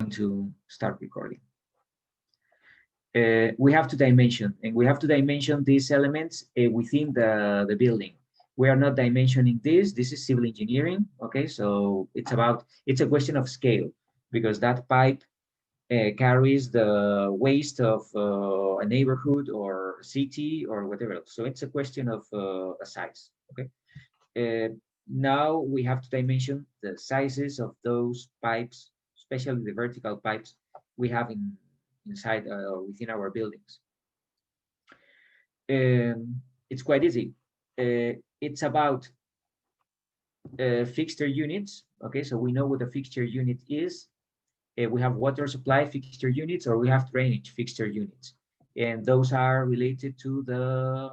going to start recording. We have to dimension, and we have to dimension these elements within the building. We are not dimensioning this. This is civil engineering. Okay, so it's a question of scale, because that pipe carries the waste of a neighborhood or city or whatever else. So it's a question of a size. Okay. Now we have to dimension the sizes of those pipes, especially the vertical pipes we have inside or within our buildings. It's quite easy. It's about fixture units. Okay, so we know what a fixture unit is. We have water supply fixture units, or we have drainage fixture units, and those are related to the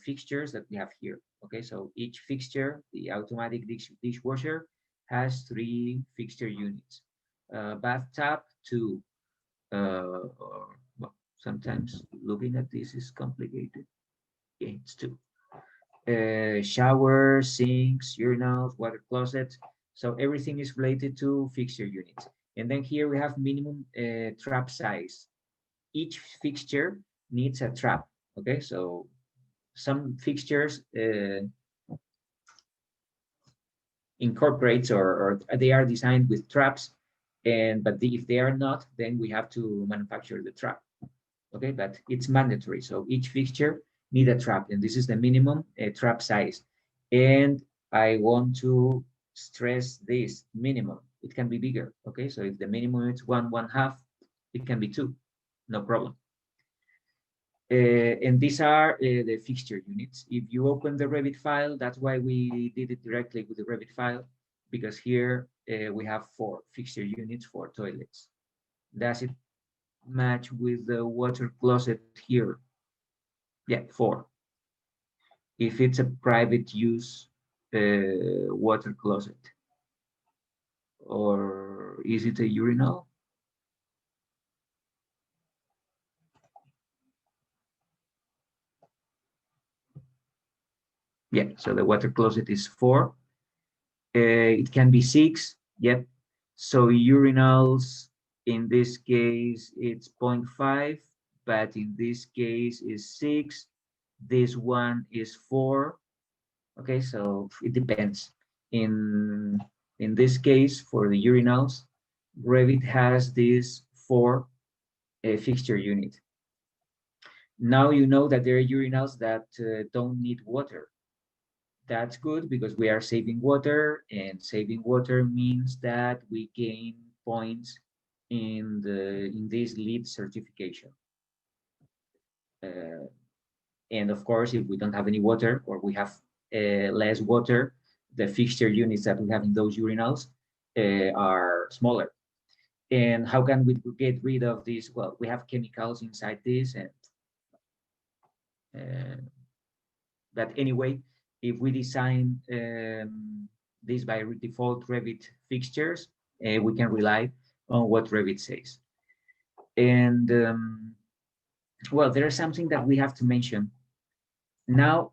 fixtures that we have here. Okay, so each fixture, the automatic dishwasher, has 3 fixture units. Bathtub, 2. Or well, sometimes looking at this is complicated. Yeah, it's 2. Shower, sinks, urinals, water closets. So everything is related to fixture units. And then here we have minimum trap size. Each fixture needs a trap. Okay, so some fixtures incorporates or they are designed with traps, but if they are not, then we have to manufacture the trap. Okay, but it's mandatory. So each fixture need a trap, and this is the minimum trap size. And I want to stress this minimum. It can be bigger. Okay, so if the minimum is 1/2, it can be 2, no problem. And these are the fixture units. If you open the Revit file, that's why we did it directly with the Revit file, because here we have 4 fixture units for toilets. Does it match with the water closet here? Yeah, 4. If it's a private use water closet, or is it a urinal? Yeah, so the water closet is 4. It can be 6. Yep. So urinals, in this case, it's 0.5, but in this case is 6. This one is 4. Okay, so it depends. In this case, for the urinals, Revit has this 4 fixture unit. Now you know that there are urinals that don't need water. That's good, because we are saving water, and saving water means that we gain points in this LEED certification. And of course, if we don't have any water, or we have less water, the fixture units that we have in those urinals are smaller. And how can we get rid of this? Well, we have chemicals inside this, and but anyway, if we design this by default Revit fixtures, we can rely on what Revit says. And well, there is something that we have to mention. Now,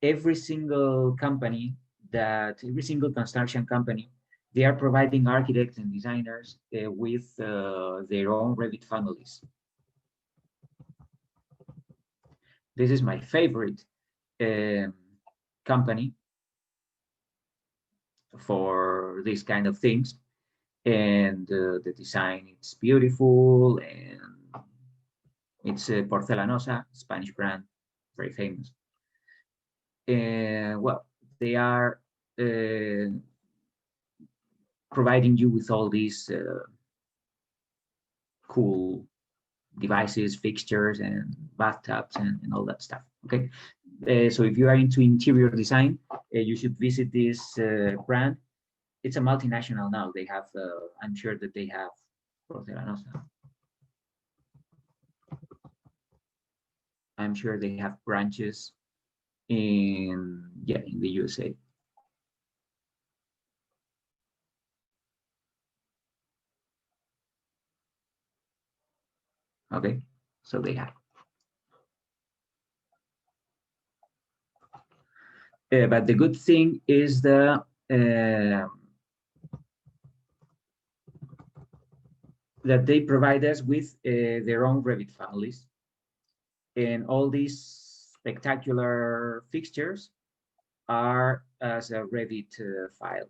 every single construction company, they are providing architects and designers with their own Revit families. This is my favorite company for these kind of things, and the design, it's beautiful, and it's Porcelanosa, Spanish brand, very famous. And well, they are providing you with all these cool devices, fixtures, and bathtubs, and all that stuff. Okay, so if you are into interior design, you should visit this brand. It's a multinational now. They have, I'm sure that they have Porcelanosa. I'm sure they have branches in the USA. Okay, so they have. But the good thing is that they provide us with their own Revit families. And all these spectacular fixtures are as a Revit file.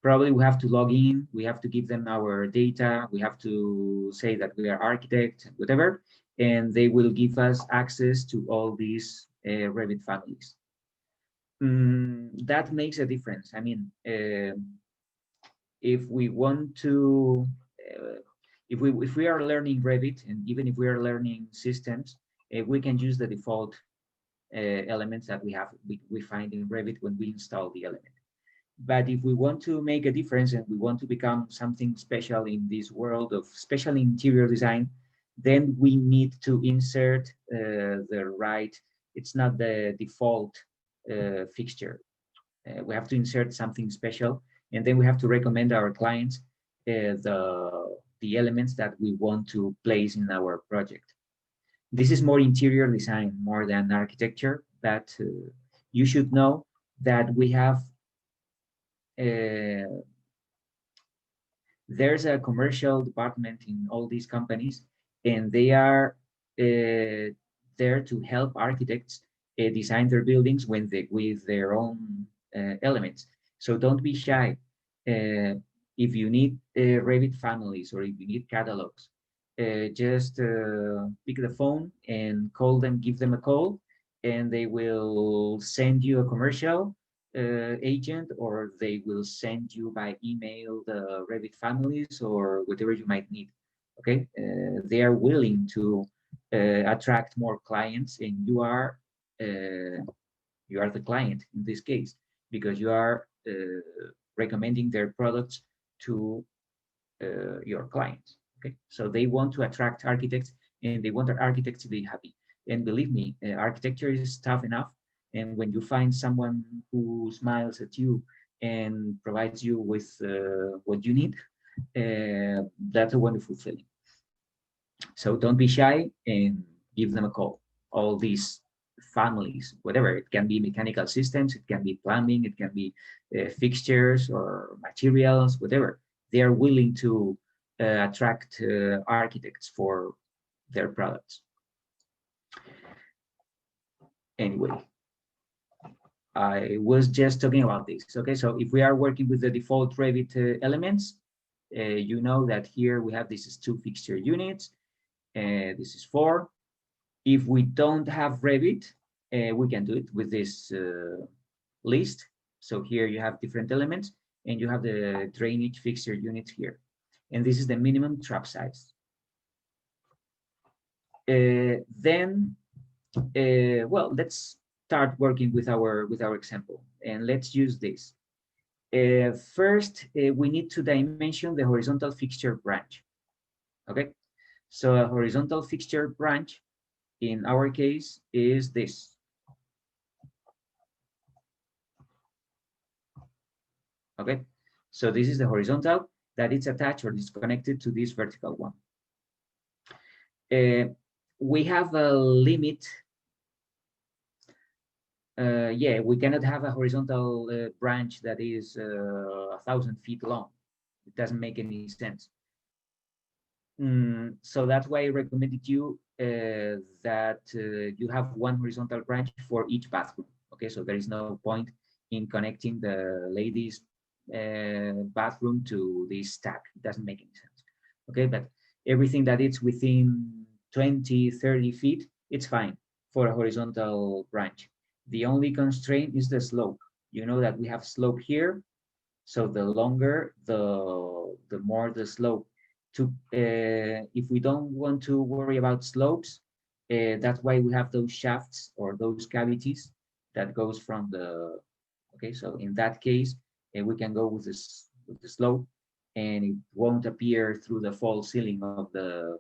Probably we have to log in, we have to give them our data, we have to say that we are architect, whatever, and they will give us access to all these Revit families. That makes a difference. I mean, if we want to, if we are learning Revit, and even if we are learning systems, we can use the default elements that we find in Revit when we install the element. But if we want to make a difference and we want to become something special in this world of special interior design, then we need to insert the right, it's not the default fixture. We have to insert something special, and then we have to recommend our clients the elements that we want to place in our project. This is more interior design, more than architecture, but you should know that we have there's a commercial department in all these companies, and they are there to help architects design their buildings with their own elements. So don't be shy. If you need Revit families or if you need catalogs, just pick the phone and call them, give them a call, and they will send you a commercial agent, or they will send you by email the Revit families or whatever you might need. Okay, they are willing to attract more clients, and you are the client in this case, because you are recommending their products to your clients. Okay, so they want to attract architects, and they want their architects to be happy. And believe me, architecture is tough enough. And when you find someone who smiles at you and provides you with what you need, that's a wonderful feeling. So don't be shy and give them a call. All these families, whatever, it can be mechanical systems, it can be plumbing, it can be fixtures or materials, whatever. They are willing to attract architects for their products. Anyway, I was just talking about this. Okay, so if we are working with the default Revit elements, you know that here we have this is 2 fixture units, this is 4. If we don't have Revit, we can do it with this list. So here you have different elements, and you have the drainage fixture units here, and this is the minimum trap size. Then, well, let's start working with our example, and let's use this. First, we need to dimension the horizontal fixture branch. Okay, so a horizontal fixture branch in our case is this. Okay, so this is the horizontal that is attached or is connected to this vertical one. We have a limit. Yeah, we cannot have a horizontal branch that is 1,000 feet long. It doesn't make any sense. So that's why I recommended you that you have one horizontal branch for each bathroom. Okay, so there is no point in connecting the ladies' bathroom to this stack. It doesn't make any sense. Okay, but everything that is within 20, 30 feet, it's fine for a horizontal branch. The only constraint is the slope. You know that we have slope here, so the longer, the more the slope. If we don't want to worry about slopes, that's why we have those shafts or those cavities that goes from the. Okay, so in that case, we can go with this with the slope, and it won't appear through the false ceiling of the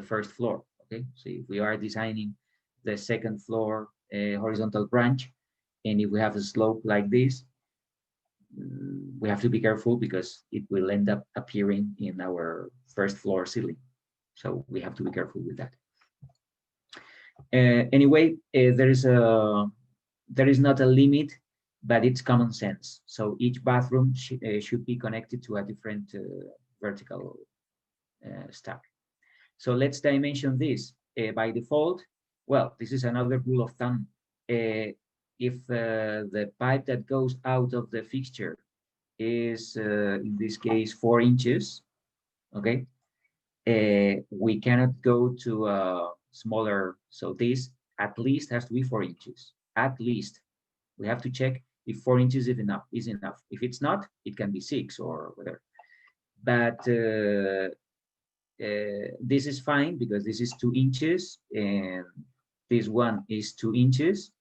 first floor. Okay, so if we are designing the second floor horizontal branch, and if we have a slope like this, we have to be careful because it will end up appearing in our first floor ceiling. So we have to be careful with that. Anyway, there is not a limit, but it's common sense. So each bathroom should be connected to a different vertical stack. So let's dimension this. By default, well, this is another rule of thumb. If the pipe that goes out of the fixture is, in this case, 4 inches, okay, we cannot go to a smaller, so this at least has to be 4 inches, at least. We have to check if 4 inches is enough. If it's not, it can be 6 or whatever. But this is fine because this is 2 inches and this one is 2 inches.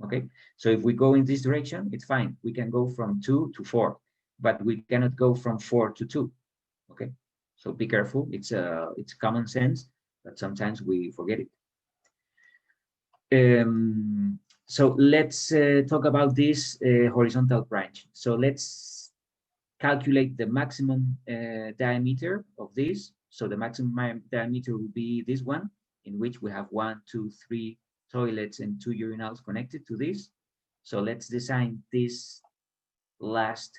Okay, so if we go in this direction, it's fine. We can go from 2 to 4, but we cannot go from 4 to 2. Okay, so be careful. It's common sense, but sometimes we forget it. So let's talk about this horizontal branch. So let's calculate the maximum diameter of this. So the maximum diameter will be this one, in which we have 1, 2, 3 toilets and 2 urinals connected to this. So let's design this last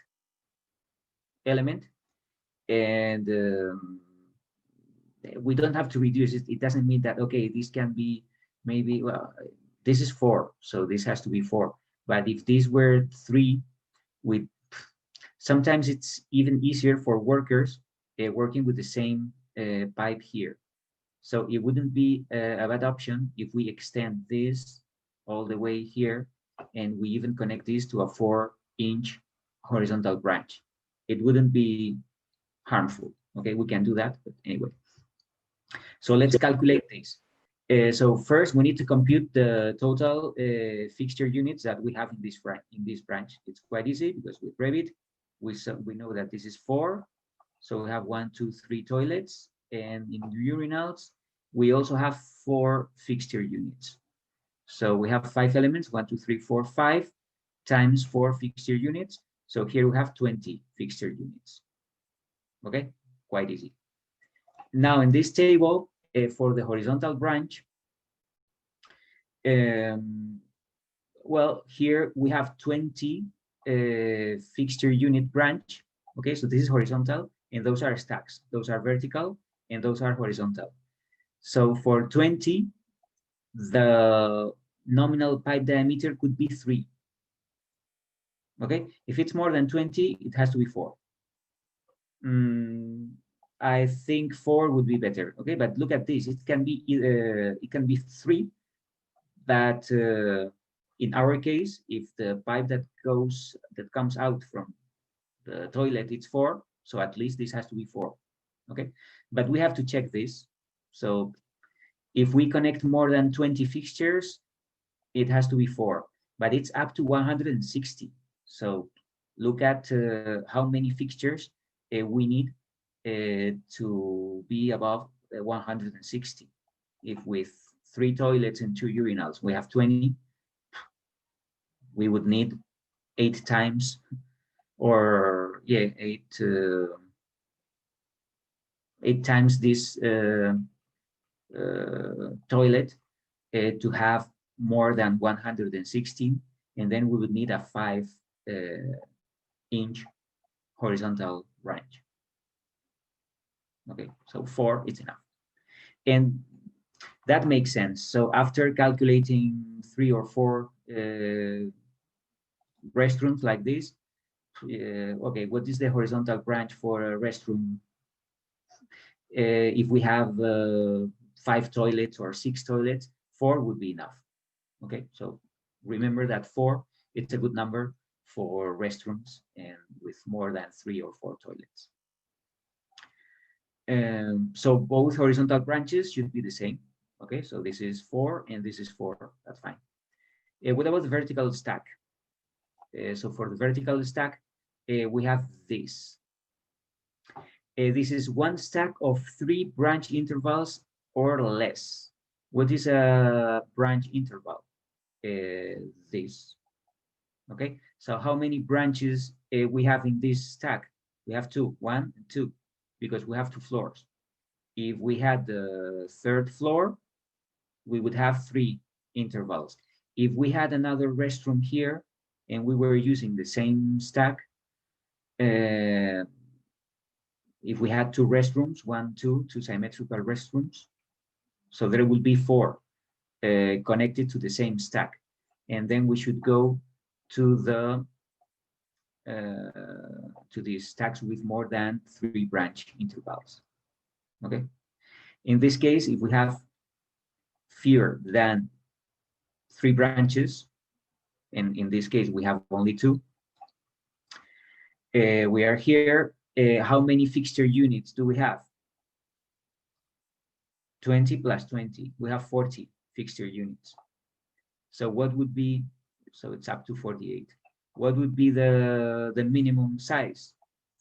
element. And we don't have to reduce it. It doesn't mean that, okay, this can be maybe, well, this is 4, so this has to be 4. But if these were 3, with sometimes it's even easier for workers working with the same pipe here. So it wouldn't be a bad option if we extend this all the way here and we even connect this to a 4-inch horizontal branch. It wouldn't be harmful. Okay, we can do that, but anyway. So let's calculate this. So first, we need to compute the total fixture units that we have in this branch. It's quite easy because with Revit, we know that this is 4. So we have 1, 2, 3 toilets, and in urinals, we also have 4 fixture units. So we have 5 elements, 1, 2, 3, 4, 5 times 4 fixture units. So here we have 20 fixture units. Okay, quite easy. Now in this table, for the horizontal branch, well, here we have 20 fixture unit branch. Okay, so this is horizontal, and those are stacks. Those are vertical, and those are horizontal. So for 20, the nominal pipe diameter could be 3. Okay, if it's more than 20, it has to be 4. I think 4 would be better. Okay, but look at this. It can be 3, but in our case, if the pipe that comes out from the toilet, it's 4, so at least this has to be 4. Okay, but we have to check this. So if we connect more than 20 fixtures, it has to be 4, but it's up to 160. So look at how many fixtures we need to be above 160. If with 3 toilets and 2 urinals, we have 20, we would need 8 times, or yeah, 8 times this toilet to have more than 116, and then we would need a 5-inch horizontal branch. Okay, so 4 is enough, and that makes sense. So after calculating 3 or 4 restrooms like this, okay, what is the horizontal branch for a restroom? If we have 5 toilets or 6 toilets, 4 would be enough. Okay, so remember that 4, it's a good number for restrooms and with more than 3 or 4 toilets. So both horizontal branches should be the same. Okay, so this is 4 and this is 4, that's fine. What about the vertical stack? So for the vertical stack, we have this. This is 1 stack of 3 branch intervals or less. What is a branch interval? This. Okay, so how many branches we have in this stack? We have 2, 1 and 2, because we have 2 floors. If we had the 3rd floor, we would have 3 intervals. If we had another restroom here and we were using the same stack, if we had two restrooms, two symmetrical restrooms, so there will be four connected to the same stack. And then we should go to these stacks with more than 3 branch intervals. Okay. In this case, if we have fewer than 3 branches, and in this case we have only 2, we are here. How many fixture units do we have? 20 plus 20. We have 40 fixture units. So what would be? So it's up to 48. What would be the minimum size?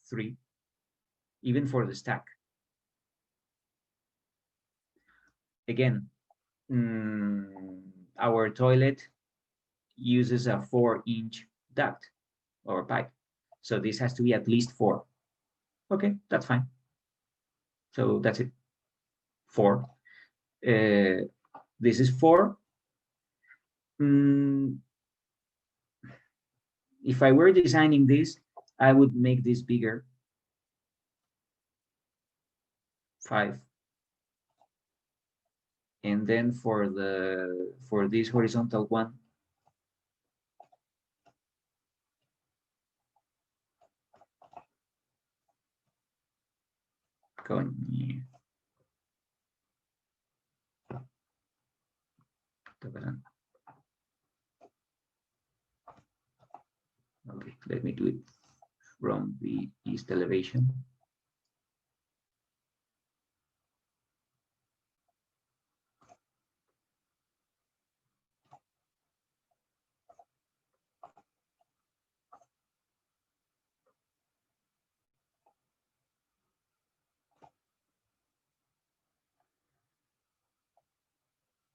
3, even for the stack. Again, our toilet uses a 4-inch duct or pipe, so this has to be at least 4. Okay, that's fine. So that's it. 4. This is 4. If I were designing this, I would make this bigger. 5. And then for this horizontal one, going here. Okay, let me do it from the east elevation.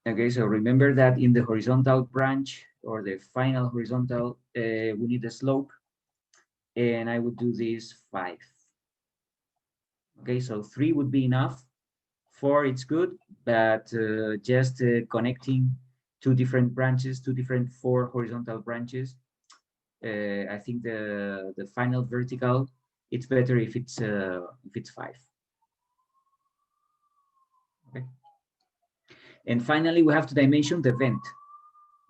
Okay, so remember that in the horizontal branch or the final horizontal, we need a slope, and I would do this 5. Okay, so 3 would be enough. 4, it's good, but just connecting 2 different branches, 2 different 4 horizontal branches, I think the final vertical, it's better if it's 5. Okay. And finally, we have to dimension the vent.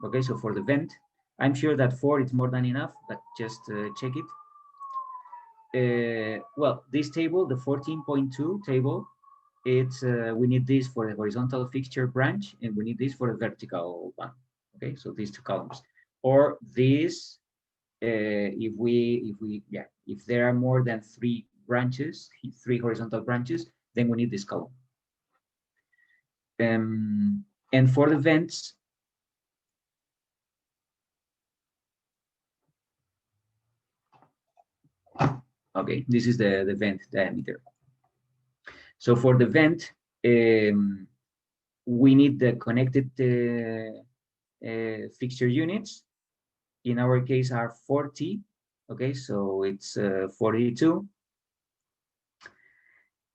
Okay, so for the vent, I'm sure that 4 is more than enough, but just check it. Well, this table, the 14.2 table, it's we need this for the horizontal fixture branch, and we need this for the vertical one. Okay, so these 2 columns, or this, if there are more than 3 branches, 3 horizontal branches, then we need this column. And for the vents, okay, this is the vent diameter. So for the vent, we need the connected fixture units. In our case are 40. Okay, so it's 42.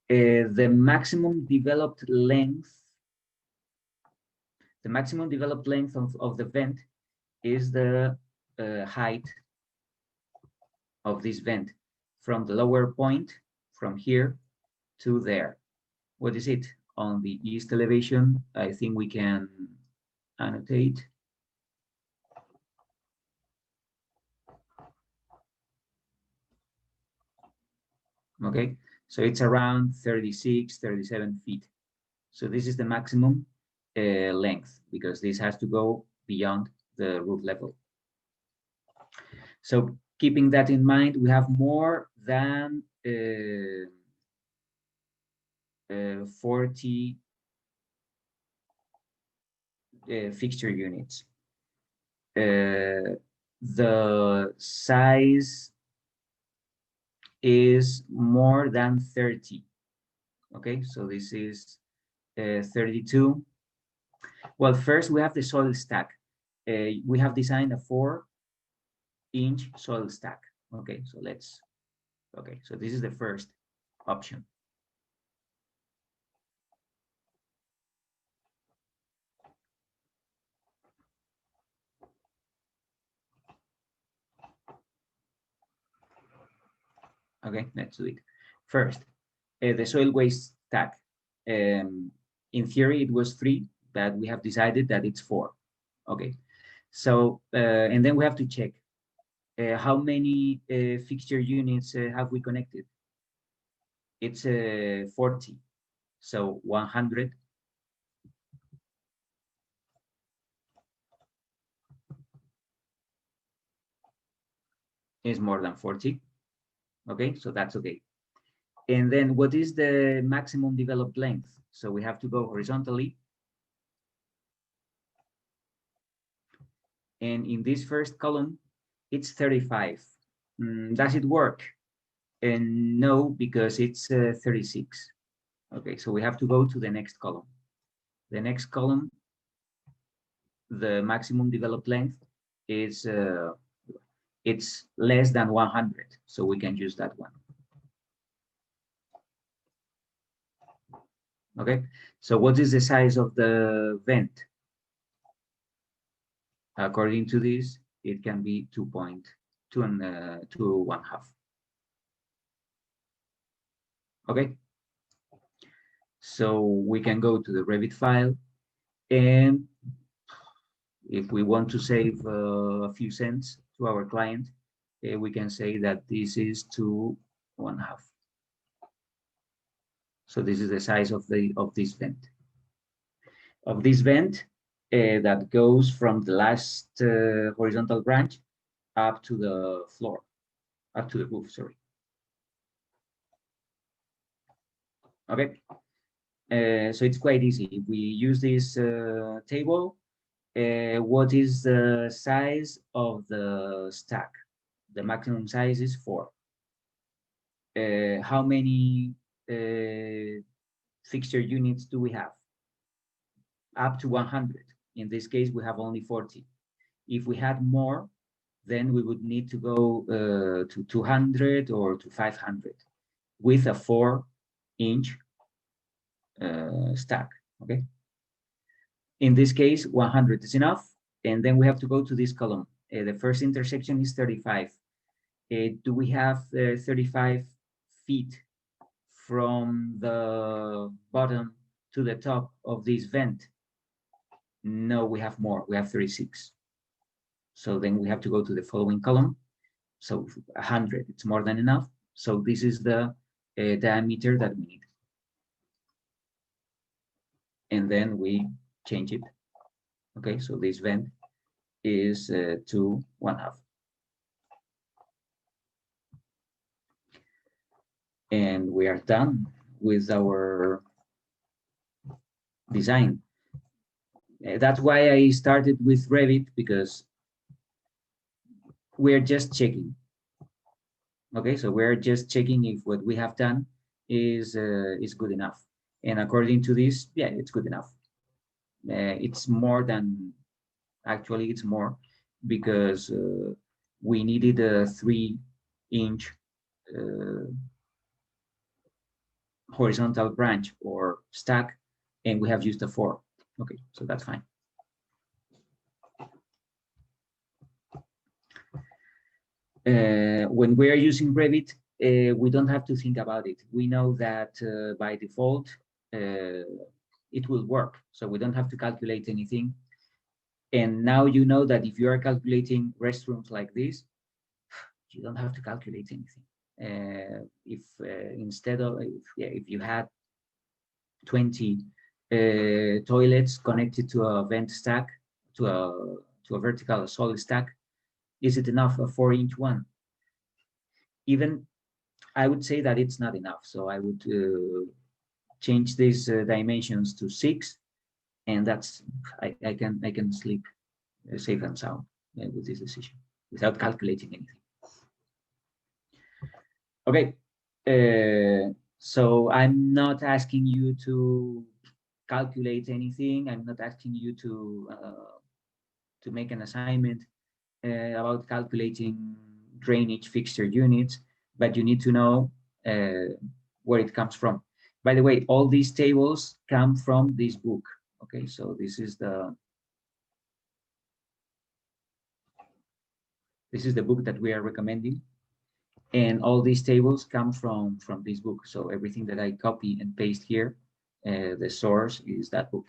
The maximum developed length of the vent is the height of this vent from the lower point, from here to there. What is it? On the east elevation, I think we can annotate. Okay, so it's around 36, 37 feet. So this is the maximum length, because this has to go beyond the roof level. So keeping that in mind, we have more than 40 fixture units. The size is more than 30. Okay, so this is 32. Well, first we have the soil stack. We have designed a 4-inch soil stack. Okay, so so this is the first option. Okay, let's do it. First, the soil waste stack. In theory, it was 3, but we have decided that it's 4. Okay, so and then we have to check how many fixture units have we connected. It's 40, so 100 is more than 40. Okay, so that's okay. And then what is the maximum developed length? So we have to go horizontally. And in this first column, it's 35. Does it work? And no, because it's 36. Okay, so we have to go to the next column. The next column, the maximum developed length is it's less than 100, so we can use that one. Okay, so what is the size of the vent? According to this, it can be 2.2 and 2.5. Okay, so we can go to the Revit file, and if we want to save a few cents to our client, we can say that this is 2.5. So this is the size of this vent. Of this vent that goes from the last horizontal branch up to the floor, up to the roof, sorry. Okay, so it's quite easy. If we use this table, what is the size of the stack? The maximum size is 4. How many fixture units do we have? Up to 100. In this case, we have only 40. If we had more, then we would need to go to 200 or to 500 with a 4-inch stack. Okay. In this case, 100 is enough. And then we have to go to this column. The first intersection is 35. Do we have 35 feet from the bottom to the top of this vent? No, we have more. We have 36. So then we have to go to the following column. So 100, it's more than enough. So this is the diameter that we need. And then we change it. Okay, so this vent is 2.5. And we are done with our design. That's why I started with Revit, because we're just checking. Okay, so we're just checking if what we have done is good enough. And according to this, yeah, it's good enough. It's more than, actually it's more, because we needed a 3-inch horizontal branch or stack, and we have used a 4. Okay, so that's fine. When we are using Revit, we don't have to think about it. We know that by default, it will work. So we don't have to calculate anything. And now you know that if you are calculating restrooms like this, you don't have to calculate anything. If instead of, if you had 20 toilets connected to a vent stack, to a vertical solid stack, is it enough, a 4-inch one? Even I would say that it's not enough. So I would change these dimensions to 6, and that's I can sleep safe and sound with this decision without calculating anything. Okay, so I'm not asking you to calculate anything. I'm not asking you to make an assignment about calculating drainage fixture units, but you need to know where it comes from. By the way, all these tables come from this book. Okay, so this is the book that we are recommending. And all these tables come from this book. So everything that I copy and paste here, the source is that book.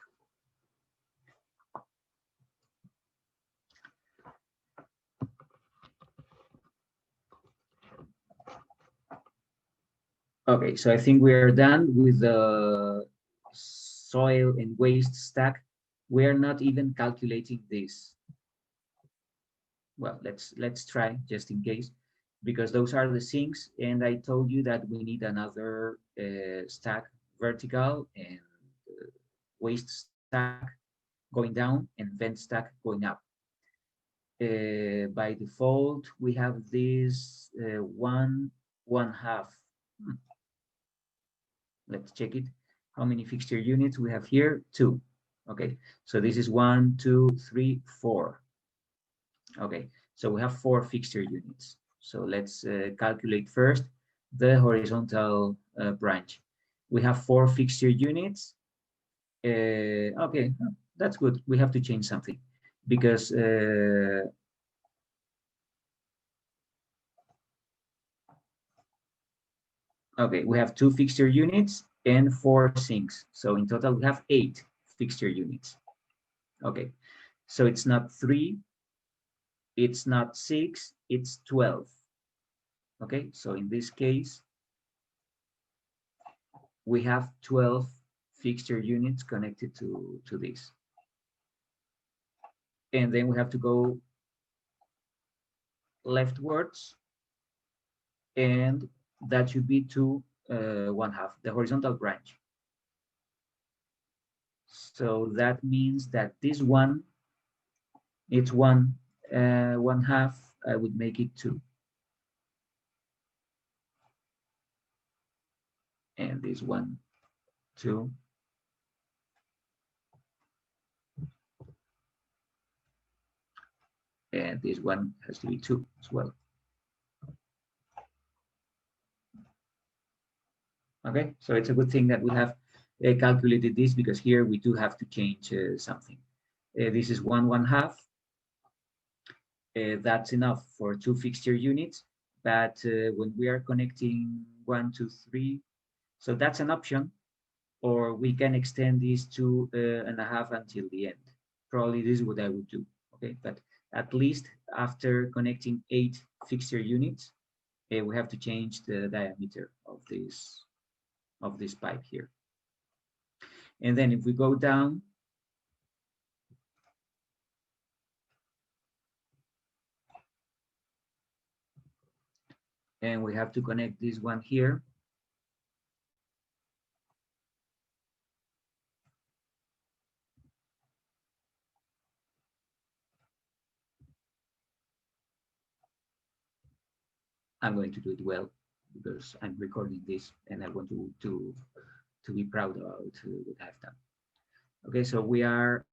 Okay, so I think we are done with the soil and waste stack. We are not even calculating this. Well, let's try just in case, because those are the sinks, and I told you that we need another stack vertical and waste stack going down and vent stack going up. By default, we have this one half. Let's check it. How many fixture units we have here? 2. Okay, so this is 1, 2, 3, 4. Okay, so we have 4 fixture units. So let's calculate first the horizontal branch. We have 4 fixture units. Okay, that's good. We have to change something because okay, we have 2 fixture units and 4 sinks. So in total, we have 8 fixture units. Okay, so it's not 3, it's not 6, it's 12. Okay, so in this case, we have 12 fixture units connected to this. And then we have to go leftwards, and that should be to 1/2, the horizontal branch. So that means that this one, it's 1/2, I would make it 2. And this one, 2. And this one has to be 2 as well. Okay, so it's a good thing that we have calculated this, because here we do have to change something. This is 1/1/2. That's enough for 2 fixture units, but when we are connecting 1, 2, 3, so that's an option, or we can extend this to 1/2 until the end. Probably this is what I would do. Okay, but at least after connecting 8 fixture units, we have to change the diameter of this pipe here. And then if we go down, and we have to connect this one here, I'm going to do it well because I'm recording this and I want to be proud about what I've done. Okay, so we are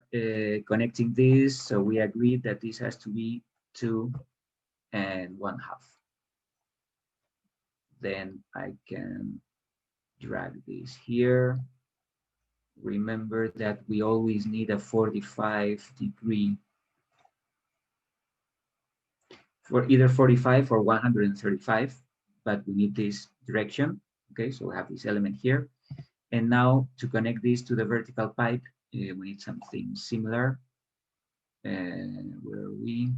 connecting this. So we agreed that this has to be 2 and 1/2. Then I can drag this here. Remember that we always need a 45-degree, for either 45 or 135, but we need this direction. Okay, so we have this element here. And now to connect this to the vertical pipe, we need something similar. Where are we?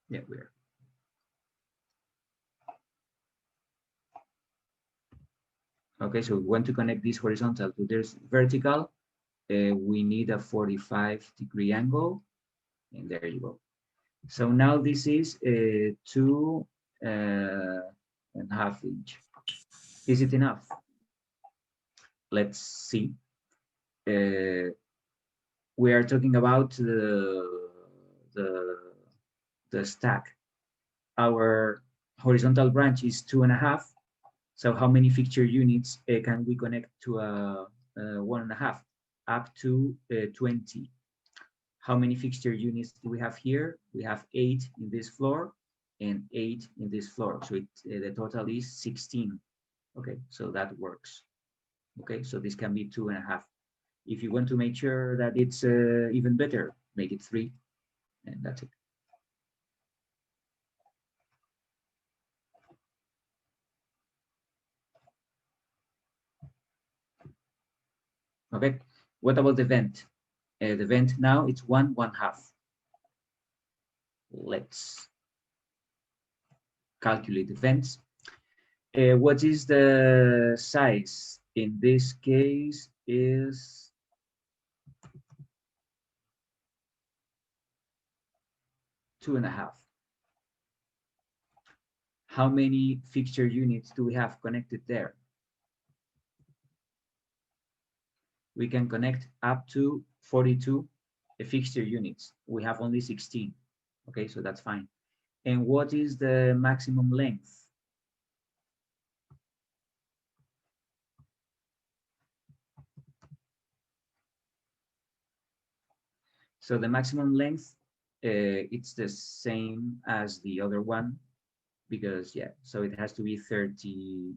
Yeah, we are. Okay, so we want to connect this horizontal to this vertical. We need a 45-degree angle, and there you go. So now this is 2.5 inch. Is it enough? Let's see. We are talking about the stack. Our horizontal branch is 2.5. So how many fixture units can we connect to a 1.5? Up to 20. How many fixture units do we have here? We have 8 in this floor and 8 in this floor. So the total is 16. Okay, so that works. Okay, so this can be 2.5. If you want to make sure that it's even better, make it 3. and that's it. Okay, what about the vent? The vent now it's 1/1/2. Let's calculate the vents. What is the size? In this case is 2.5. How many fixture units do we have connected there? We can connect up to 42 fixture units. We have only 16. Okay, so that's fine. And what is the maximum length? So the maximum length, it's the same as the other one, because yeah, so it has to be 30.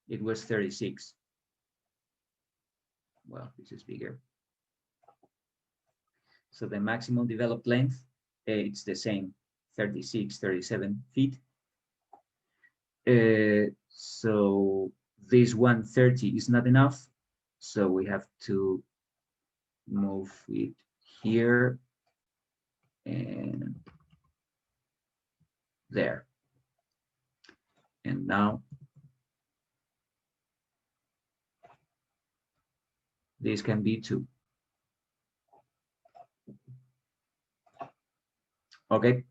It was 36. Well, this is bigger. So the maximum developed length, it's the same, 36, 37 feet. So this 130 is not enough. So we have to move it here and there. And now this can be 2. Okay.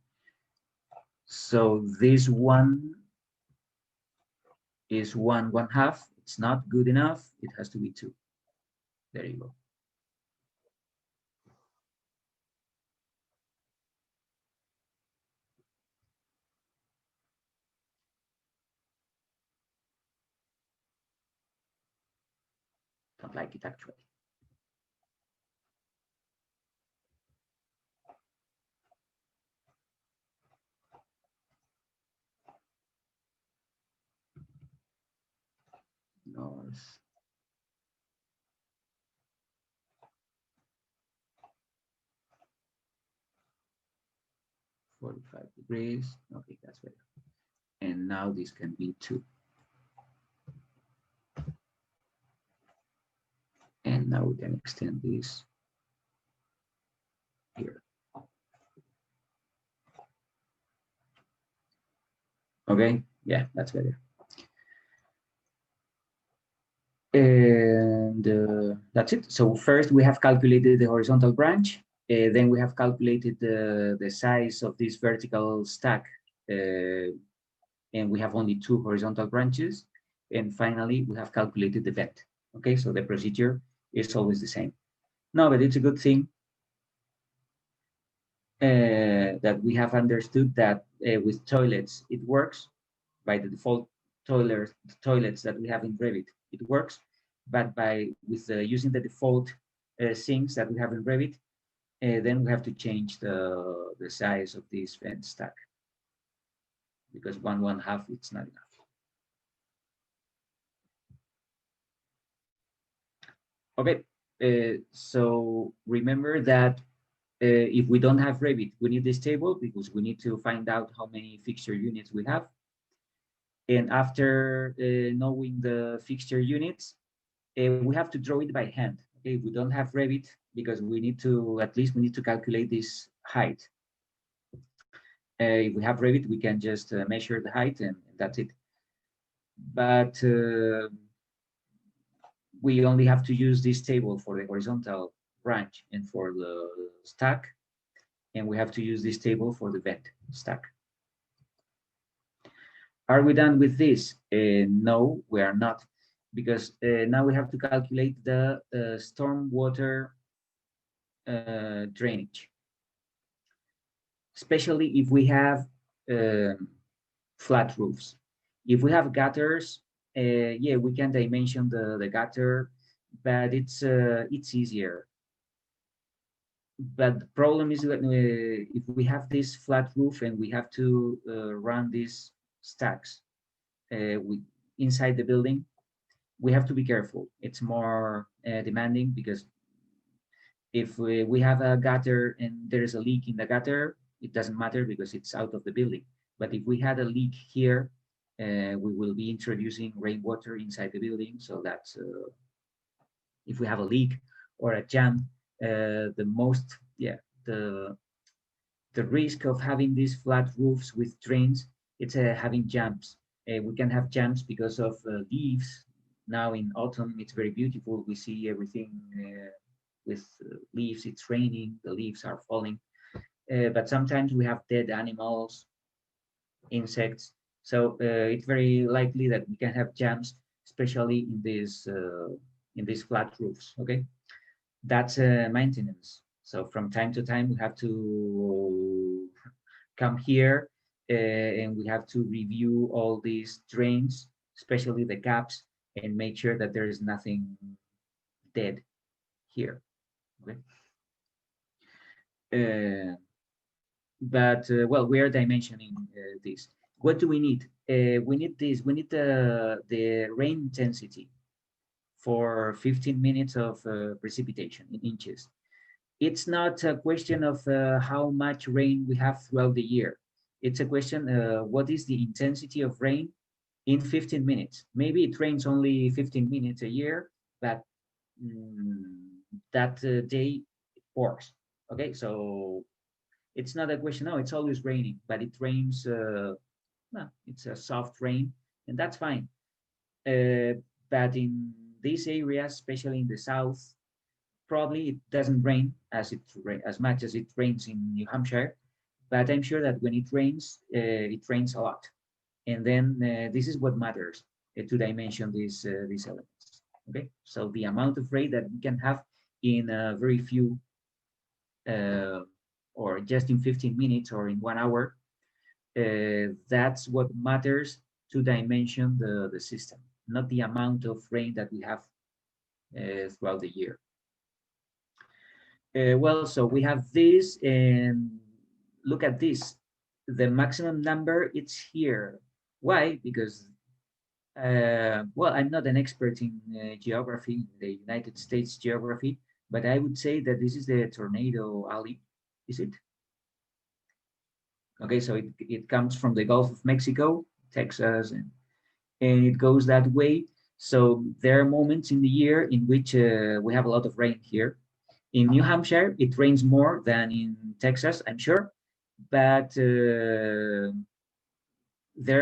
So this one is 1/1/2. It's not good enough. It has to be 2. There you go. Don't like it actually. North. -45°. Okay, that's better. And now this can be 2. And now we can extend this here. Okay, yeah, that's better. And that's it. So first we have calculated the horizontal branch. Then we have calculated the size of this vertical stack. And we have only 2 horizontal branches. And finally, we have calculated the vent. Okay, so the procedure is always the same. No, but it's a good thing that we have understood that with toilets, it works. By the default toilets that we have in Revit, it works. But with using the default sinks that we have in Revit, then we have to change the size of this vent stack, because 1/1/2 it's not enough. Okay, so remember that if we don't have Revit, we need this table because we need to find out how many fixture units we have. And after knowing the fixture units, we have to draw it by hand. Okay, we don't have Revit because we need to, at least we need to calculate this height. If we have Revit, we can just measure the height and that's it. But we only have to use this table for the horizontal branch and for the stack, and we have to use this table for the vent stack. Are we done with this? No, we are not, because now we have to calculate the storm water drainage, especially if we have flat roofs. If we have gutters, yeah, we can dimension the gutter, but it's easier. But the problem is that if we have this flat roof and we have to run these stacks inside the building, we have to be careful. It's more demanding because If we have a gutter and there is a leak in the gutter, it doesn't matter because it's out of the building. But if we had a leak here, we will be introducing rainwater inside the building. So that's if we have a leak or a jam, the most, yeah, the risk of having these flat roofs with drains, it's having jams. We can have jams because of leaves. Now in autumn, it's very beautiful. We see everything with leaves. It's raining, the leaves are falling. But sometimes we have dead animals, insects. So it's very likely that we can have jams, especially in these flat roofs. Okay, that's maintenance. So from time to time, we have to come here and we have to review all these drains, especially the gaps, and make sure that there is nothing dead here. Okay. But well, we are dimensioning this. What do we need? We need this. We need the rain intensity for 15 minutes of precipitation in inches. It's not a question of how much rain we have throughout the year. It's a question, what is the intensity of rain in 15 minutes? Maybe it rains only 15 minutes a year, but that day it pours. Okay, so it's not a question, no, it's always raining, but it rains, no, it's a soft rain, and that's fine. But in these areas, especially in the south, probably it doesn't rain as much as it rains in New Hampshire, but I'm sure that when it rains a lot, and then this is what matters to dimension these elements. Okay, so the amount of rain that we can have in very few, or just in 15 minutes or in 1 hour, that's what matters to dimension the system, not the amount of rain that we have throughout the year. Well, so we have this, and look at this. The maximum number, it's here. Why? Because, well, I'm not an expert in geography, the United States geography, but I would say that this is the tornado alley, is it? Okay, so it comes from the Gulf of Mexico, Texas, and it goes that way. So there are moments in the year in which we have a lot of rain here. In New Hampshire, it rains more than in Texas, I'm sure, but there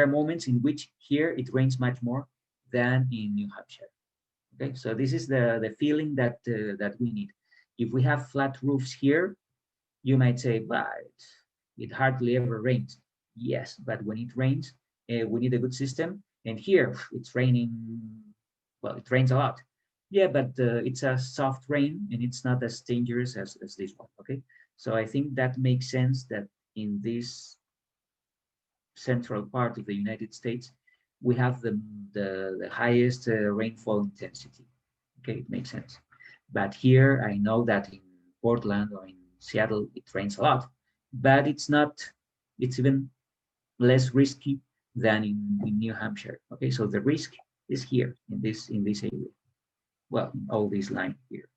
are moments in which here it rains much more than in New Hampshire. Okay, so this is the feeling that that we need. If we have flat roofs here, you might say, but it hardly ever rains. Yes, but when it rains, we need a good system. And here it's raining, well, it rains a lot. Yeah, but it's a soft rain and it's not as dangerous as this one, okay? So I think that makes sense that in this central part of the United States, we have the highest rainfall intensity. Okay, it makes sense. But here, I know that in Portland or in Seattle, it rains a lot, but it's not, it's even less risky than in New Hampshire. Okay, so the risk is here in this area. Well, all this line here.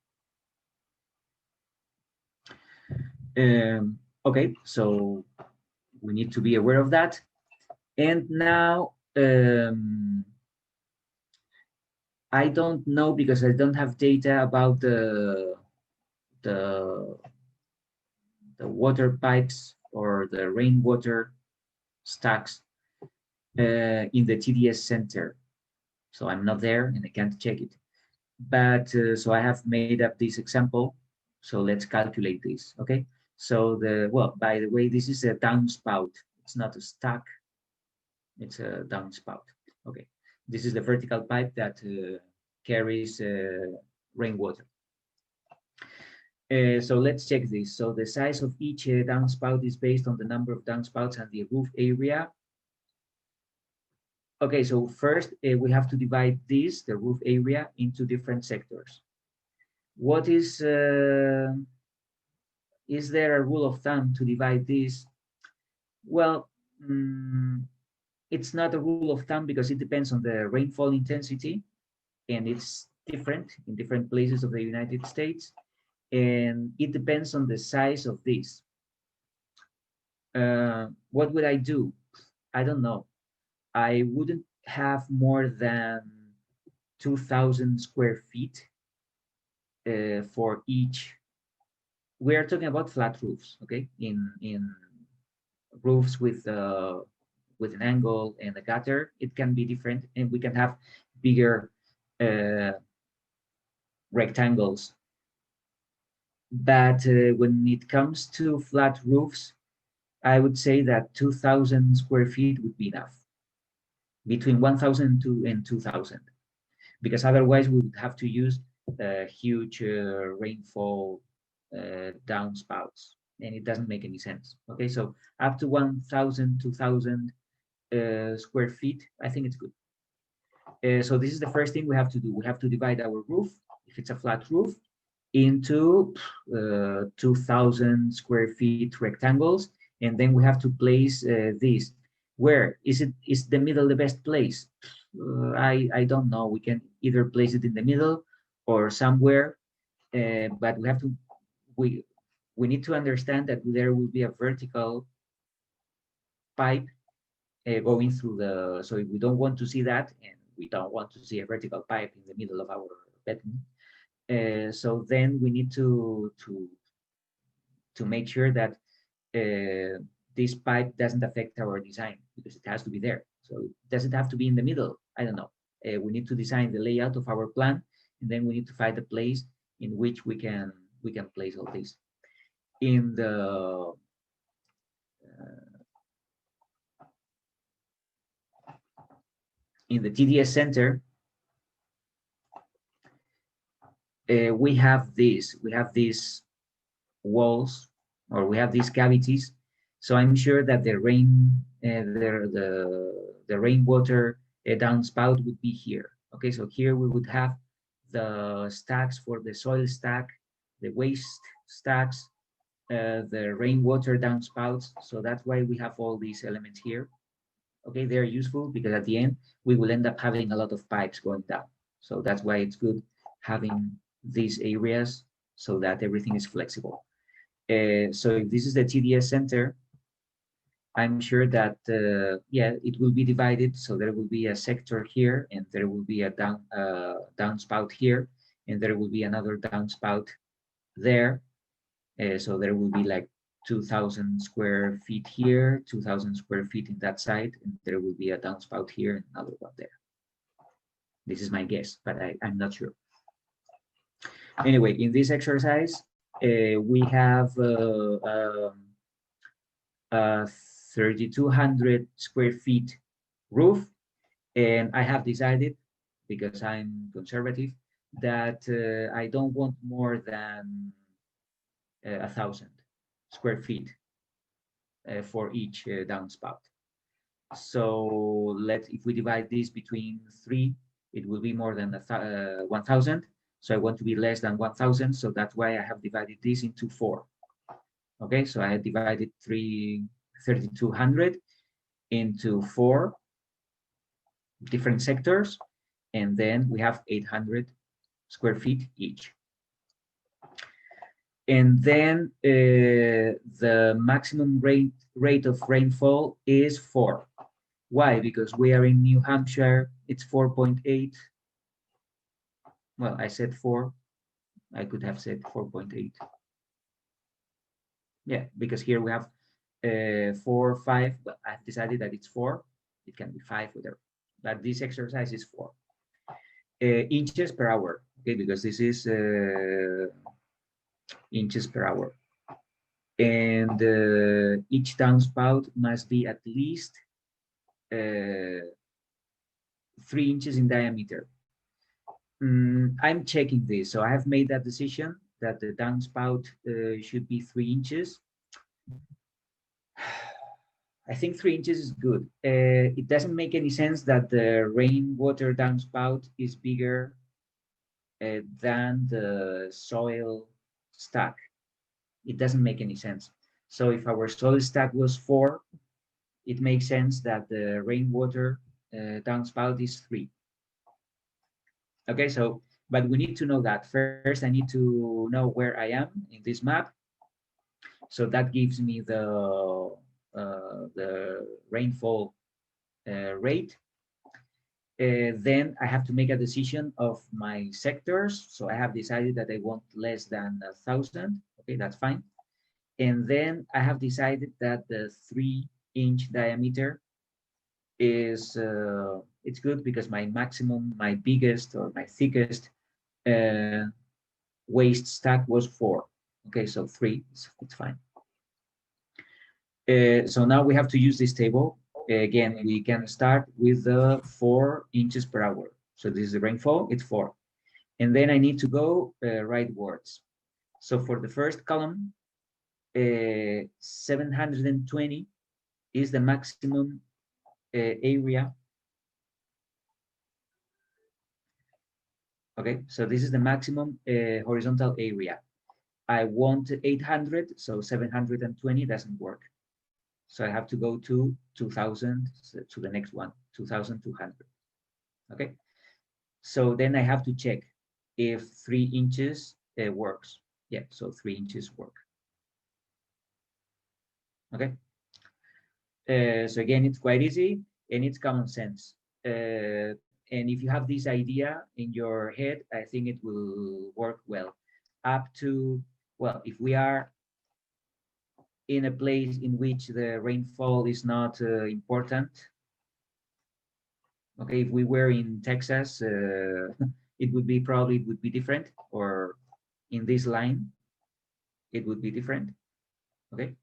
Okay, so we need to be aware of that. And now, I don't know because I don't have data about the, the water pipes or the rainwater stacks in the TDS center. So I'm not there and I can't check it. But so I have made up this example. So let's calculate this, okay? So well, by the way, this is a downspout. It's not a stack, it's a downspout. Okay, this is the vertical pipe that carries rainwater. So let's check this. So the size of each downspout is based on the number of downspouts and the roof area. Okay, so first we have to divide this, the roof area, into different sectors. What is there a rule of thumb to divide this? Well, it's not a rule of thumb because it depends on the rainfall intensity, and it's different in different places of the United States. and it depends on the size of this. What would I do? I don't know. I wouldn't have more than 2,000 square feet for each. We are talking about flat roofs, okay? In roofs with an angle and a gutter, it can be different, and we can have bigger uh, rectangles. But when it comes to flat roofs, I would say that 2,000 square feet would be enough, between 1,000 and 2,000, because otherwise we would have to use huge rainfall downspouts, and it doesn't make any sense. Okay, so up to 1,000, 2,000 square feet, I think it's good. So this is the first thing we have to do. We have to divide our roof, if it's a flat roof, into 2,000 square feet rectangles, and then we have to place this. Where is it? Is the middle the best place? I don't know. We can either place it in the middle or somewhere, but we we need to understand that there will be a vertical pipe going through the. So if we don't want to see that, and we don't want to see a vertical pipe in the middle of our bedroom, so then we need to make sure that this pipe doesn't affect our design, because it has to be there. So it doesn't have to be in the middle. I don't know. We need to design the layout of our plan, and then we need to find a place in which we can place all this. In the TDS center, we have these walls, or we have these cavities. So I'm sure that the rainwater downspout would be here. Okay, so here we would have the stacks for the soil stack, the waste stacks, the rainwater downspouts. So that's why we have all these elements here. Okay, they're useful because at the end we will end up having a lot of pipes going down. So that's why it's good having these areas so that everything is flexible. So if this is the TDS center, I'm sure that yeah, it will be divided. So there will be a sector here, and there will be a downspout here, and there will be another downspout there. So there will be like 2,000 square feet here, 2,000 square feet in that side, and there will be a downspout here and another one there. This is my guess, but I'm not sure. Anyway, in this exercise, we have 3,200 square feet roof, and I have decided, because I'm conservative, that I don't want more than 1,000 square feet for each downspout. So if we divide this between 3, it will be more than 1,000. So I want to be less than 1,000. So that's why I have divided this into 4. Okay, so I have divided 3,200 into 4 different sectors, and then we have 800 square feet each. And then the maximum rate of rainfall is 4. Why? Because we are in New Hampshire, it's 4.8. Well, I said 4. I could have said 4.8. Yeah, because here we have 4, 5, but I've decided that it's 4. It can be 5, whatever. But this exercise is 4. Inches per hour, okay, because this is inches per hour. And each downspout must be at least 3 inches in diameter. I'm checking this. So I have made that decision that the downspout should be 3 inches. I think 3 inches is good. It doesn't make any sense that the rainwater downspout is bigger than the soil stack. It doesn't make any sense. So if our soil stack was 4, it makes sense that the rainwater downspout is 3. Okay, so But we need to know that. First, I need to know where I am in this map. So that gives me the rainfall rate. Then I have to make a decision of my sectors. So I have decided that I want less than 1,000. Okay, that's fine. And then I have decided that the 3-inch diameter is it's good because my maximum, my biggest or my thickest uh, waste stack was 4. Okay, so 3, it's fine. So now we have to use this table. Again, we can start with the 4 inches per hour. So this is the rainfall, it's 4. And then I need to go rightwards. So for the first column, 720 is the maximum area. Okay, so this is the maximum horizontal area. I want 800, so 720 doesn't work. So I have to go to 2000, to the next one, 2200. Okay, so then I have to check if 3 inches works. Yeah, so 3 inches work. Okay, so again, it's quite easy and it's common sense. And if you have this idea in your head, I think it will work well. Up to, well, if we are in a place in which the rainfall is not important. Okay, if we were in Texas, it would be probably it would be different, or in this line, it would be different. Okay,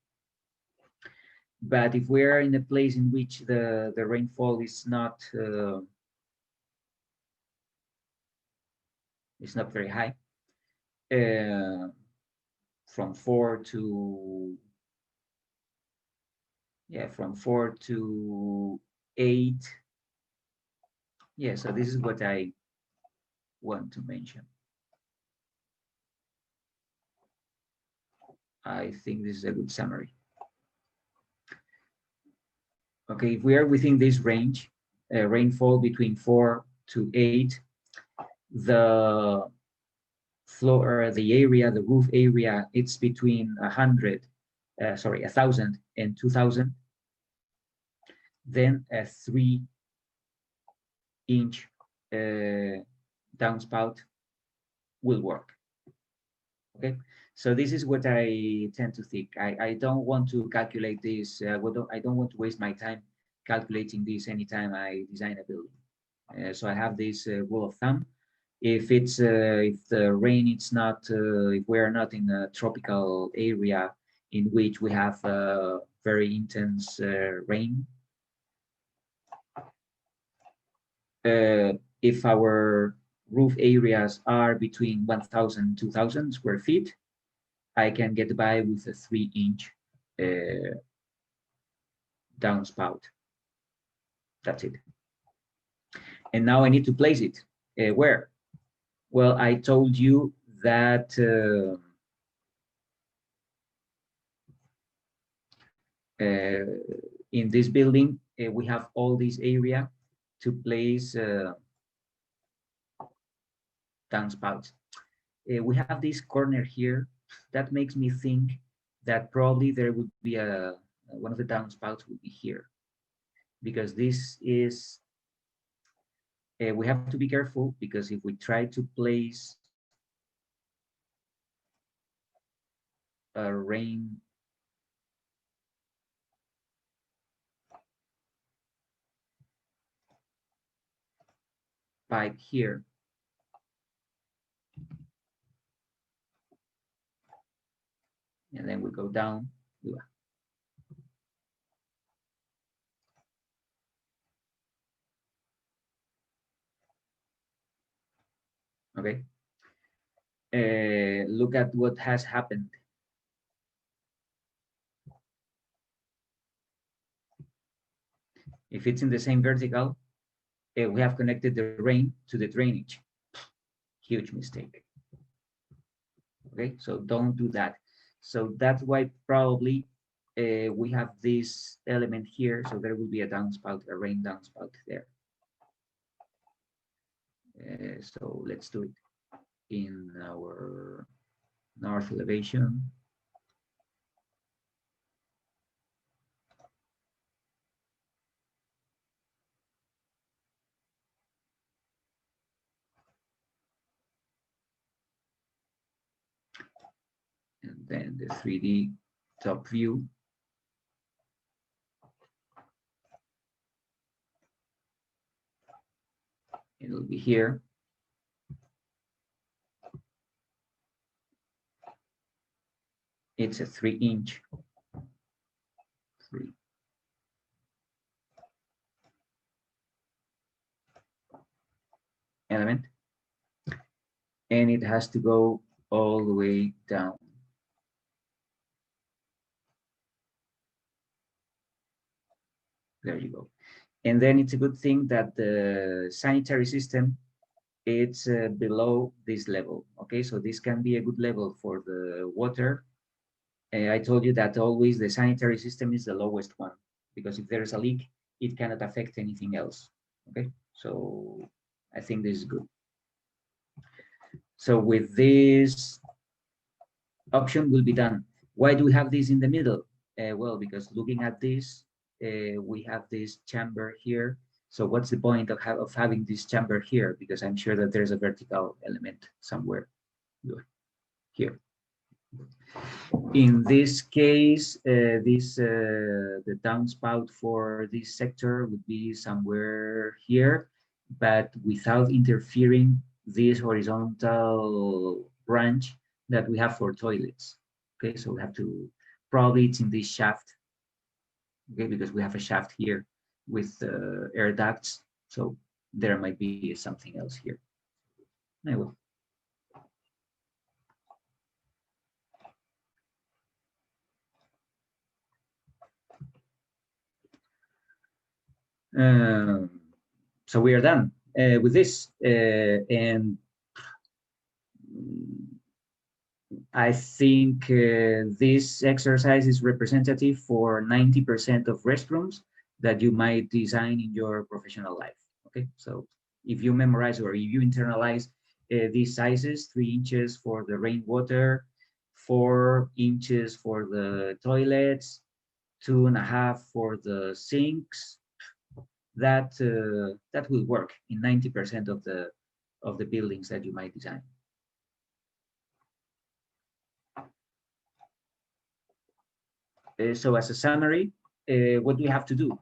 but if we're in a place in which the rainfall is not very high, from 4 to from 4 to 8. Yeah, so this is what I want to mention. I think this is a good summary. Okay, if we are within this range, rainfall between 4 to 8, the floor, the area, the roof area, it's between 1,000 and 2,000. Then a 3-inch downspout will work. Okay, so this is what I tend to think. I don't want to calculate this. I don't want to waste my time calculating this anytime I design a building. So I have this rule of thumb. If it's if the rain, it's not if we are not in a tropical area in which we have very intense rain. If our roof areas are between 1,000 and 2,000 square feet, I can get by with a 3-inch downspout. That's it. And now I need to place it. Where? Well, I told you that in this building, we have all this area to place downspouts. We have this corner here that makes me think that probably there would be one of the downspouts would be here, because this is we have to be careful, because if we try to place a rain pipe here, and then we go down. Okay. Look at what has happened. If it's in the same vertical, we have connected the rain to the drainage. Huge mistake. Okay, so don't do that. So that's why probably we have this element here, so there will be a downspout, a rain downspout there. So let's do it. in our north elevation. And then the 3D top view. It'll be here. It's a 3-inch. 3. Element. And it has to go all the way down. There you go. And then it's a good thing that the sanitary system, it's below this level. Okay, so this can be a good level for the water. I told you that always the sanitary system is the lowest one, because if there's a leak, it cannot affect anything else. Okay, so I think this is good. So with this option will be done. Why do we have this in the middle? Well, because looking at this, we have this chamber here. So what's the point of having this chamber here? Because I'm sure that there's a vertical element somewhere here. In this case, the downspout for this sector would be somewhere here, but without interfering this horizontal branch that we have for toilets. Okay, so we have to, probably it's in this shaft, okay, because we have a shaft here with air ducts, so there might be something else here. I will. So we are done with this, and I think this exercise is representative for 90% of restrooms that you might design in your professional life. Okay, so if you memorize or if you internalize these sizes, 3 inches for the rainwater, 4 inches for the toilets, 2.5 for the sinks, that that will work in 90% of the buildings that you might design. So as a summary, what do we have to do?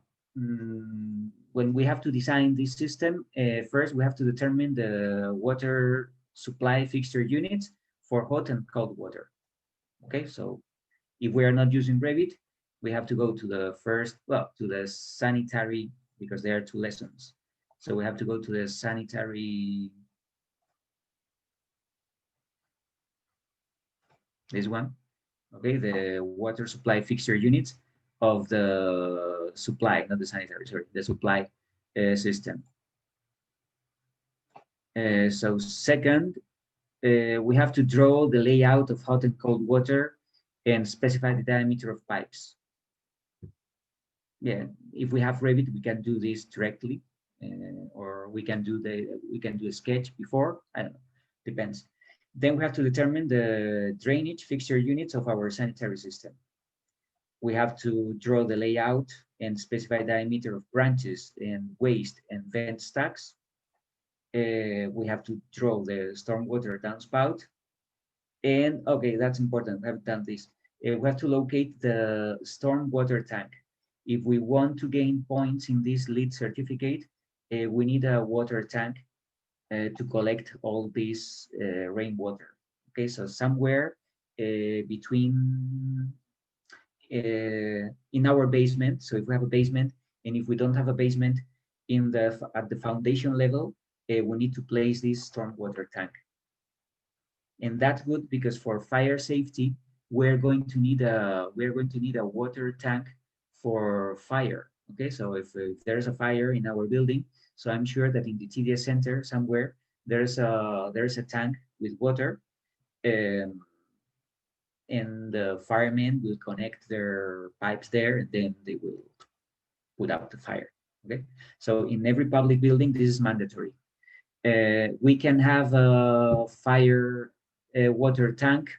When we have to design this system, first we have to determine the water supply fixture units for hot and cold water. Okay, so if we are not using Revit, we have to go to the first, well, to the sanitary, because there are 2 lessons. So we have to go to the sanitary, this one, okay, the water supply fixture units of the supply, not the sanitary, sorry, the supply system. So second, we have to draw the layout of hot and cold water and specify the diameter of pipes. Yeah, if we have Revit, we can do this directly, or we can do a sketch before. I don't know, depends. Then we have to determine the drainage fixture units of our sanitary system. We have to draw the layout and specify diameter of branches and waste and vent stacks. We have to draw the stormwater downspout. And okay, that's important. We have done this. We have to locate the stormwater tank. If we want to gain points in this LEED certificate, we need a water tank to collect all this rainwater. Okay, so somewhere between in our basement. So if we have a basement, and if we don't have a basement at the foundation level, we need to place this stormwater tank. And that's good because for fire safety, we're going to need a water tank for fire. Okay, so if there's a fire in our building, so I'm sure that in the TDS center somewhere there's a tank with water, and the firemen will connect their pipes there, and then they will put out the fire. Okay, so in every public building this is mandatory. We can have a fire water tank,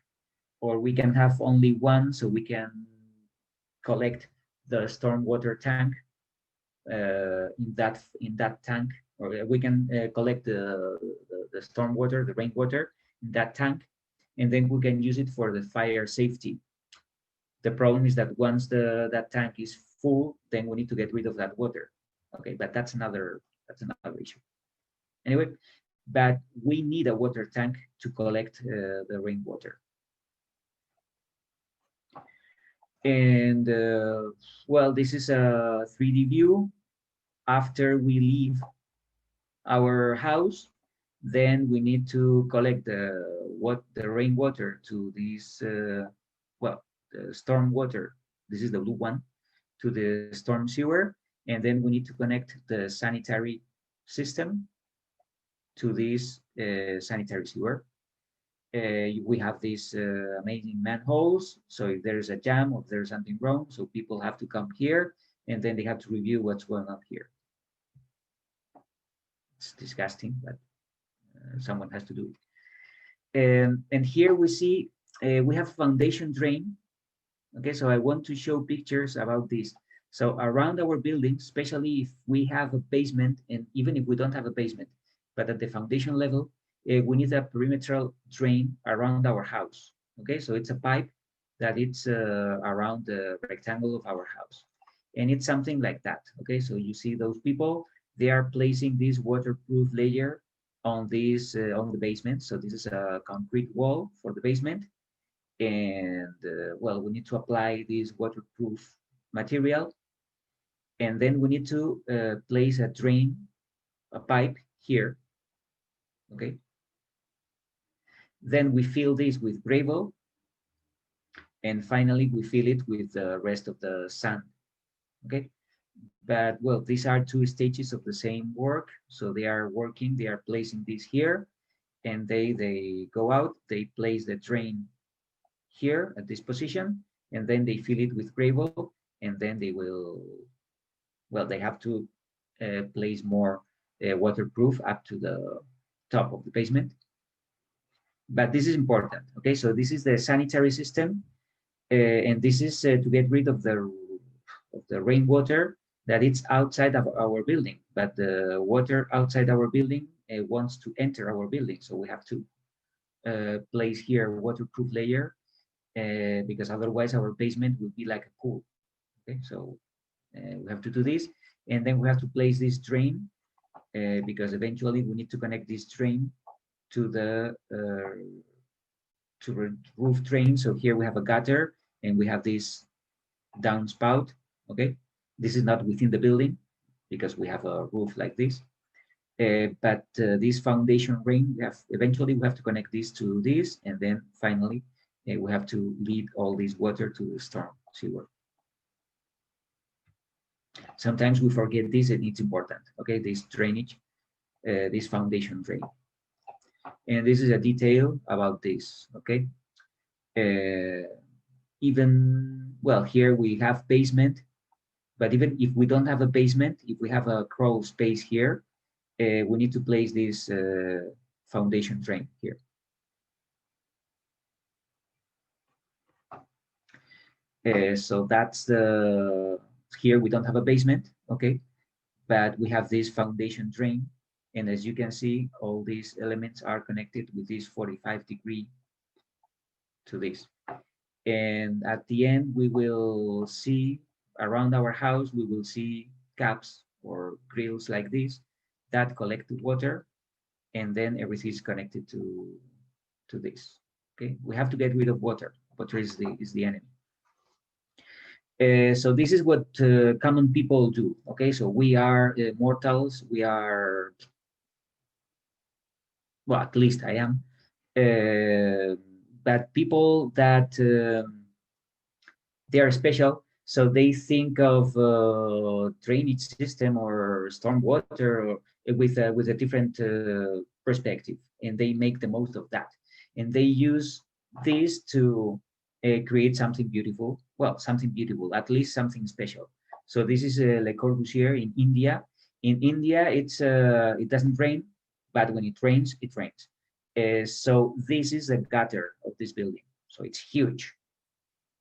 or we can have only one, so we can collect the storm water tank in that tank, or we can collect the storm water, the rainwater in that tank, and then we can use it for the fire safety. The problem is that once that tank is full, then we need to get rid of that water. Okay, but that's another issue. Anyway, but we need a water tank to collect the rainwater. And well, this is a 3D view. After we leave our house, then we need to collect the rainwater to this well, the storm water. This is the blue one, to the storm sewer, and then we need to connect the sanitary system to this sanitary sewer. We have these amazing manholes. So if there's a jam or there's something wrong, so people have to come here and then they have to review what's going on here. It's disgusting, but someone has to do it. And here we see we have foundation drain. Okay, so I want to show pictures about this. So around our building, especially if we have a basement, and even if we don't have a basement, but at the foundation level, we need a perimeter drain around our house. Okay, so it's a pipe that it's around the rectangle of our house. And it's something like that. Okay, so you see those people, they are placing this waterproof layer on this on the basement. So this is a concrete wall for the basement. And well, we need to apply this waterproof material. And then we need to place a drain, a pipe here. Okay. Then we fill this with gravel. And finally, we fill it with the rest of the sand. Okay. But well, these are two stages of the same work. So they are working, they are placing this here, and they go out, they place the drain here at this position, and then they fill it with gravel, and then they will, well, they have to place more waterproof up to the top of the basement. But this is important. Okay, so this is the sanitary system, and this is to get rid of the rainwater that it's outside of our building, but the water outside our building wants to enter our building, so we have to place here a waterproof layer because otherwise our basement would be like a pool. Okay, so we have to do this, and then we have to place this drain because eventually we need to connect this drain to the roof drain. So here we have a gutter and we have this downspout. Okay, this is not within the building because we have a roof like this. But this foundation ring, eventually we have to connect this to this, and then finally we have to lead all this water to the storm sewer. Sometimes we forget this, and it's important. Okay, this drainage, this foundation drain, and this is a detail about this. Okay, even well, here we have basement, but even if we don't have a basement, if we have a crawl space here, we need to place this foundation drain here. So that's the, here we don't have a basement, okay, but we have this foundation drain. And as you can see, all these elements are connected with this 45-degree to this. And at the end, we will see around our house, we will see caps or grills like this that collect water, and then everything is connected to this. Okay, we have to get rid of water. Water is the enemy. So this is what common people do. Okay, so we are mortals. We are, well, at least I am. But people that they are special, so they think of drainage system or storm water with a different perspective, and they make the most of that, and they use this to create something beautiful. Well, something beautiful, at least something special. So this is Le Corbusier in India. In India, it doesn't rain, but when it rains, it rains. So this is the gutter of this building. So it's huge.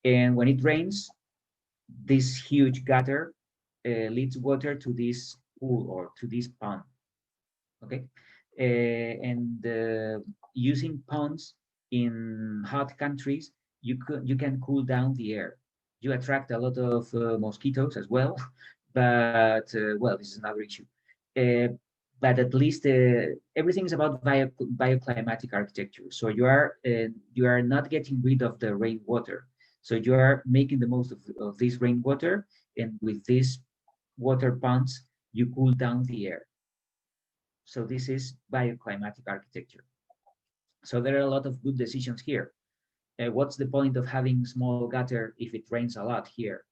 And when it rains, this huge gutter leads water to this pool or to this pond. Okay. And using ponds in hot countries, you can cool down the air. You attract a lot of mosquitoes as well, but well, this is another issue. Uh, but at least everything is about bioclimatic architecture. So you are not getting rid of the rainwater. So you are making the most of this rainwater, and with these water ponds, you cool down the air. So this is bioclimatic architecture. So there are a lot of good decisions here. What's the point of having small gutter if it rains a lot here?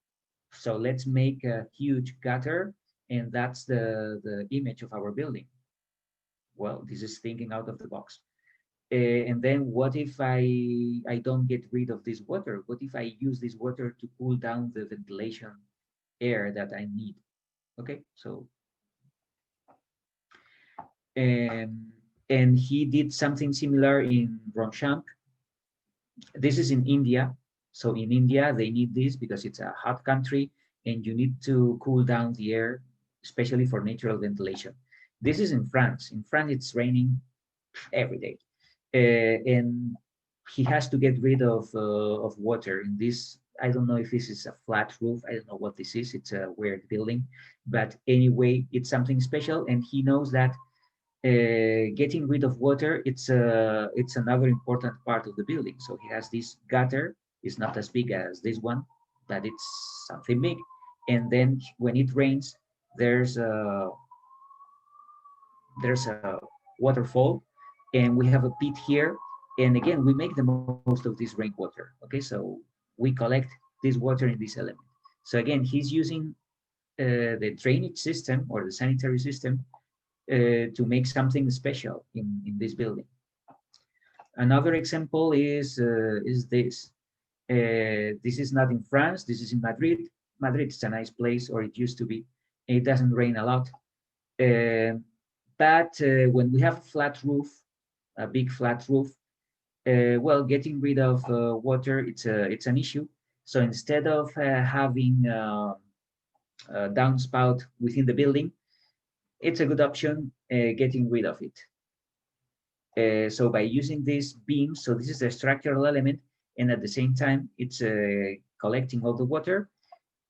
So let's make a huge gutter, and that's the image of our building. Well, this is thinking out of the box. And then what if I don't get rid of this water? What if I use this water to cool down the ventilation air that I need? Okay, so and he did something similar in Ronchamp. This is in India. So in India, they need this because it's a hot country and you need to cool down the air, especially for natural ventilation. This is in France. In France, it's raining every day. And he has to get rid of water in this. I don't know if this is a flat roof. I don't know what this is. It's a weird building. But anyway, it's something special. And he knows that getting rid of water, it's another important part of the building. So he has this gutter. It's not as big as this one, but it's something big. And then when it rains, there's a there's a waterfall, and we have a pit here. And again, we make the most of this rainwater. Okay, so we collect this water in this element. So again, he's using the drainage system or the sanitary system to make something special in this building. Another example is this. This is not in France. This is in Madrid. Madrid is a nice place, or it used to be. It doesn't rain a lot. But when we have a flat roof, a big flat roof, well, getting rid of water, it's an issue. So instead of having a downspout within the building, it's a good option getting rid of it. So by using this beam, so this is a structural element, and at the same time, it's collecting all the water,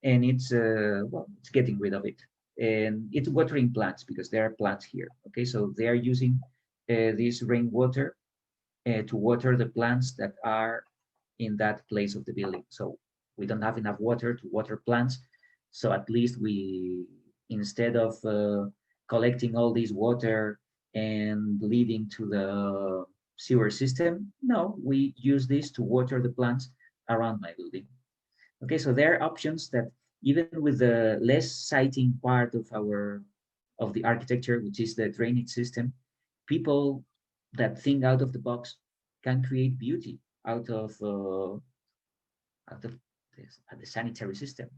and it's well, it's getting rid of it. And it's watering plants because there are plants here. Okay, so they are using this rainwater to water the plants that are in that place of the building. So we don't have enough water to water plants. So at least we, instead of collecting all this water and leading to the sewer system, no, we use this to water the plants around my building. Okay, so there are options that even with the less sighting part of the architecture, which is the drainage system, people that think out of the box can create beauty out of the sanitary system.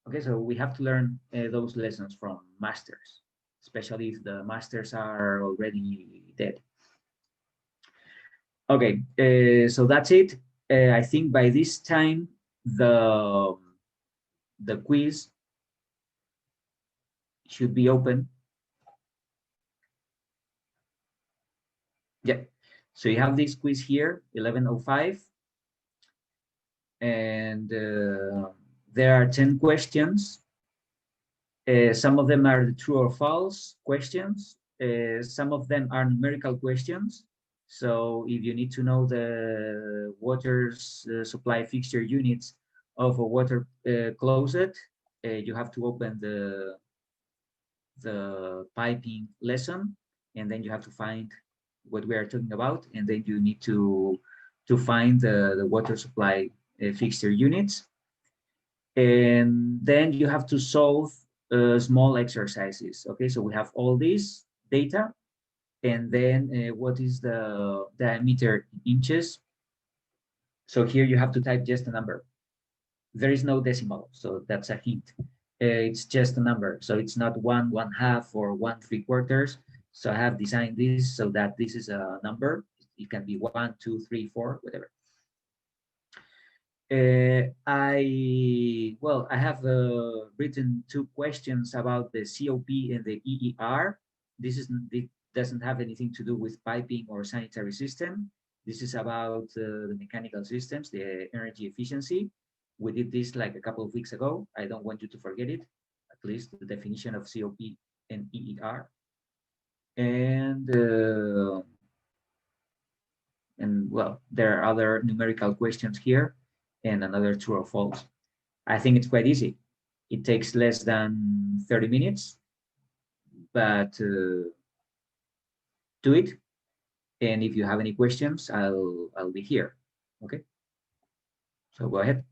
Okay, so we have to learn those lessons from masters, especially if the masters are already dead. Okay, so that's it. I think by this time the quiz should be open. Yeah, so you have this quiz here, 11:05, and there are 10 questions. Some of them are the true or false questions. Some of them are numerical questions. So if you need to know the water supply fixture units of a water closet, you have to open the piping lesson, and then you have to find what we are talking about, and then you need to find the water supply fixture units. And then you have to solve small exercises. Okay, so we have all this data, and then what is the diameter in inches? So here you have to type just a number. There is no decimal, so that's a hint. It's just a number. So it's not 1/2, or 1/3. So I have designed this so that this is a number. It can be 1, 2, 3, 4, whatever. I have written 2 questions about the COP and the EER. It doesn't have anything to do with piping or sanitary system. This is about the mechanical systems, the energy efficiency. We did this like a couple of weeks ago. I don't want you to forget it, at least the definition of COP and EER. And well, there are other numerical questions here and another true or false. I think it's quite easy. It takes less than 30 minutes, but do it. And if you have any questions, I'll be here. Okay. So go ahead.